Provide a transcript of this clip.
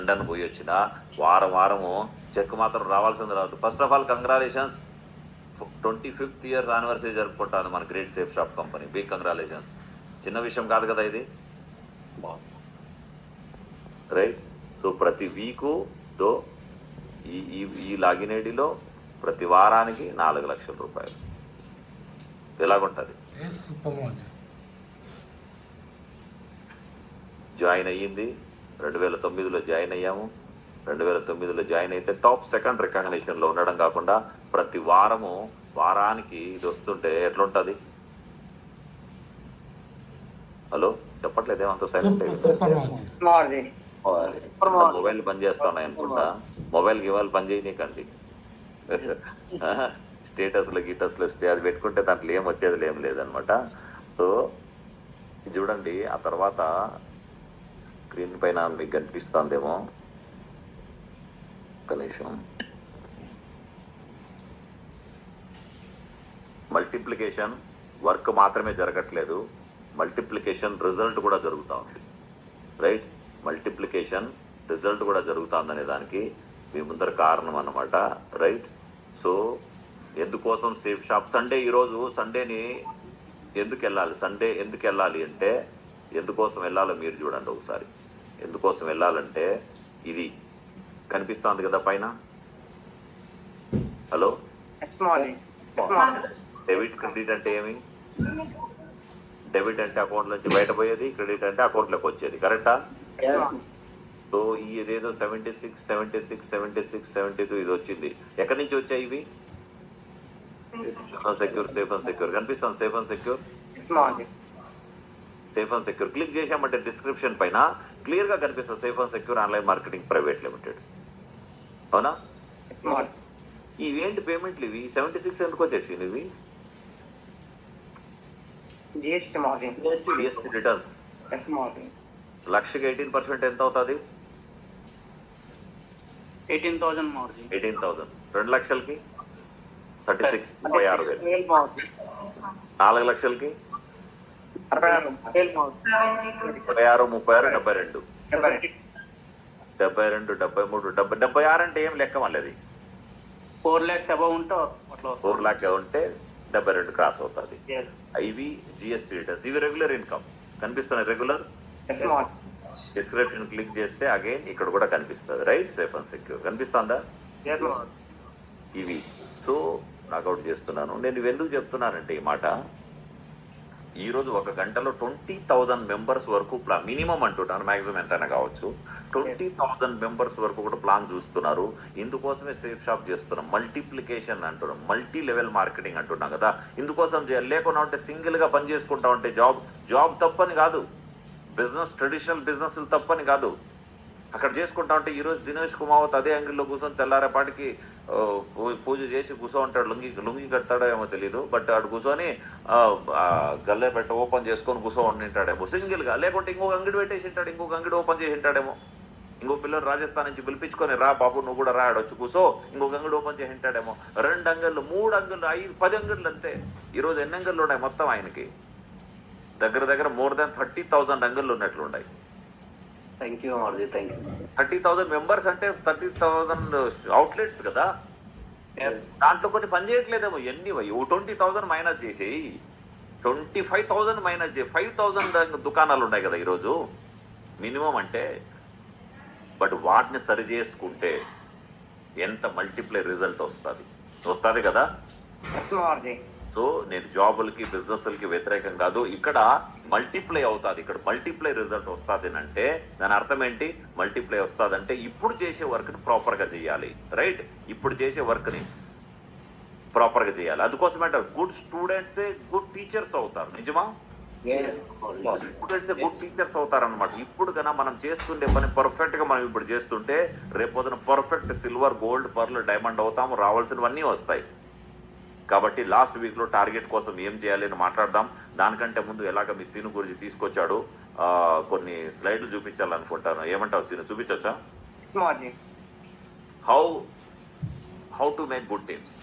London పోయి వచ్చిన వారము చెక్ మాత్రం రావాల్సింది రాదు. First of all congratulations, 25th year anniversary జరుపుకుంటాను మన great safe shop company. Big congratulations. చిన్న విషయం కాదు కదా ఇది, రైట్? సో ప్రతి వీకు దో ఈ లాగిన్ ఐడిలో ప్రతి వారానికి 4 లక్షల రూపాయలు ఎలాగుంటుంది. జాయిన్ అయ్యింది 2009లో జాయిన్ అయ్యాము. 2009లో జాయిన్ అయితే టాప్ సెకండ్ రికగ్నిషన్లో ఉండడం కాకుండా ప్రతి వారానికి ఇది వస్తుంటే ఎట్లుంటుంది? హలో, చెప్పట్లేదు ఏమంత సైలెంట్? మొబైల్ పని చేస్తా ఉన్నాయి అనుకుంటా. మొబైల్కి ఇవాళ పని చేయనీకండి. స్టేటస్లు అది పెట్టుకుంటే దాంట్లో ఏం వచ్చేది ఏం లేదనమాట. సో చూడండి, ఆ తర్వాత స్క్రీన్ పైన మీకు కనిపిస్తుందేమో, ఒక నిమిషం. మల్టిప్లికేషన్ వర్క్ మాత్రమే జరగట్లేదు, మల్టిప్లికేషన్ రిజల్ట్ కూడా జరుగుతూ ఉంది, రైట్? మల్టిప్లికేషన్ రిజల్ట్ కూడా జరుగుతుందనే దానికి మీ ముందర కారణం అన్నమాట, రైట్? సో ఎందుకోసం సేఫ్ షాప్ ఈరోజు సండేని ఎందుకు వెళ్ళాలి అంటే, ఎందుకోసం వెళ్ళాలో మీరు చూడండి ఒకసారి. ఎందుకోసం వెళ్ళాలంటే ఇది కనిపిస్తుంది కదా పైన. హలో, డెబిట్ క్రెడిట్ అంటే ఏమి? డెబిట్ అంటే అకౌంట్ నుంచి బయట పోయేది, క్రెడిట్ అంటే అకౌంట్లోకి వచ్చేది, కరెక్టా? సో ఇదేదో 76, 72 ఇది వచ్చింది. ఎక్కడి నుంచి వచ్చాయి ఇవి? సేఫ్ అండ్ సెక్యూర్ కనిపిస్తుంది. సేఫ్ అండ్ సెక్యూర్ క్లిక్ చేసామంటే డిస్క్రిప్షన్ పైన క్లియర్గా కనిపిస్తుంది. Safe and secure online marketing private limited, అవునా? ఇవేంటి పేమెంట్లు ఇవి? 76 ఎందుకు వచ్చేసింది ఇవి? GST returns. లక్షకి 18% ఎంత అవుతుంది? 18,000. 2 లక్షలకి 36, 36,000. 4 లక్షలకి 26, 36, 32, 72, 73, 76 అంటే ఏం లెక్క మళ్ళీ? 4 lakhs అబౌవ్ ఉంటే 4 lakh ఉంటే 72 క్రాస్ అవుతుంది. ఇవి జిఎస్టీ రిటర్న్స్. ఇవి రెగ్యులర్ ఇన్కమ్ కనిపిస్తున్నాయి. రెగ్యులర్ డిస్క్రిప్షన్ క్లిక్ చేస్తే అగైన్ ఇక్కడ కూడా కనిపిస్తుంది, రైట్? సేఫ్ అండ్ సెక్యూర్ కనిపిస్తుందా? ఇవి. సో నాకౌట్ చేస్తున్నాను. నేను ఇవి ఎందుకు చెప్తున్నానంటే ఈ మాట, ఈరోజు 1 గంటలో 20,000 మెంబర్స్ వరకు ప్లాన్, మినిమం అంటున్నాను, మ్యాక్సిమం ఎంతైనా కావచ్చు, 20,000 మెంబర్స్ వరకు కూడా ప్లాన్ చూస్తున్నారు. ఇందుకోసమే సేఫ్ షాప్ చేస్తున్నాం. మల్టిప్లికేషన్ అంటున్నాం, మల్టీ లెవెల్ మార్కెటింగ్ అంటున్నాం కదా, ఇందుకోసం చేయాలి. లేకుండా ఉంటే సింగిల్గా పని చేసుకుంటా ఉంటే జాబ్ తప్పని కాదు, బిజినెస్ ట్రెడిషనల్ బిజినెస్లు తప్పని కాదు. అక్కడ చేసుకుంటా ఉంటే ఈరోజు దినేష్ కుమావత్ అదే అంగిల్లో కూర్చొని తెల్లారేపాటికి పూజ చేసి కూర్చో ఉంటాడు. లుంగి కడతాడో ఏమో తెలీదు, బట్ అటు కూర్చొని గల్లే పెట్ట ఓపెన్ చేసుకొని కూర్చో ఉంటాడేమో సింగిల్గా. లేకుంటే ఇంకొక అంగడి పెట్టేసి ఉంటాడు, ఇంకొక అంగడి ఓపెన్ చేసి ఉంటాడేమో. ఇంకో పిల్లలు రాజస్థాన్ నుంచి పిలిపించుకొని, రా బాబు నువ్వు కూడా రాడొచ్చు కూర్చో, ఇంకొక అంగడి ఓపెన్ చేసి ఉంటాడేమో. 2 అంగళ్ళు, 3 అంగళ్ళు, 5, 10 అంగళ్ళు అంతే. ఈరోజు ఎన్ని అంగళ్ళు ఉన్నాయి మొత్తం? ఆయనకి దగ్గర మోర్ దాన్ 30,000 అంగళ్ళు ఉన్నట్లు ఉన్నాయి. 30,000 మెంబర్స్ అంటే 30,000 అవుట్లెట్స్ కదా. దాంట్లో కొన్ని పని చేయట్లేదేమో. ఎన్ని 20,000 మైనస్ చేసేయి, 25,000 మైనస్ చేయి, 5,000 దుకాణాలు ఉన్నాయి కదా ఈరోజు మినిమం అంటే. బట్ వాటిని సరి చేసుకుంటే ఎంత మల్టిప్లై రిజల్ట్ వస్తుంది కదా. సో నేను జాబులకి బిజినెస్లకి వ్యతిరేకం కాదు, ఇక్కడ మల్టిప్లై అవుతుంది, ఇక్కడ మల్టిప్లై రిజల్ట్ వస్తుంది అంటే దాని అర్థం ఏంటి? మల్టిప్లై వస్తుంది అంటే ఇప్పుడు చేసే వర్క్ని ప్రాపర్గా చేయాలి, రైట్? ఇప్పుడు చేసే వర్క్ని ప్రాపర్గా చేయాలి. అందుకోసం అంటారు గుడ్ స్టూడెంట్సే గుడ్ టీచర్స్ అవుతారు. నిజమా? స్టూడెంట్సే గుడ్ టీచర్స్ అవుతారనమాట. ఇప్పుడు కన్నా మనం చేస్తుండే పని పర్ఫెక్ట్గా మనం ఇప్పుడు చేస్తుంటే రేపొద్దున perfect silver, gold, pearl, diamond అవుతాము, రావాల్సినవన్నీ వస్తాయి. కాబట్టి లాస్ట్ వీక్లో టార్గెట్ కోసం ఏం చేయాలి అని మాట్లాడదాం. దానికంటే ముందు ఎలాగ మీ సీను గురించి తీసుకొచ్చాడు కొన్ని స్లైడ్లు చూపించాలనుకుంటాను. ఏమంటావు సీను, చూపించవచ్చా? How to make good teams.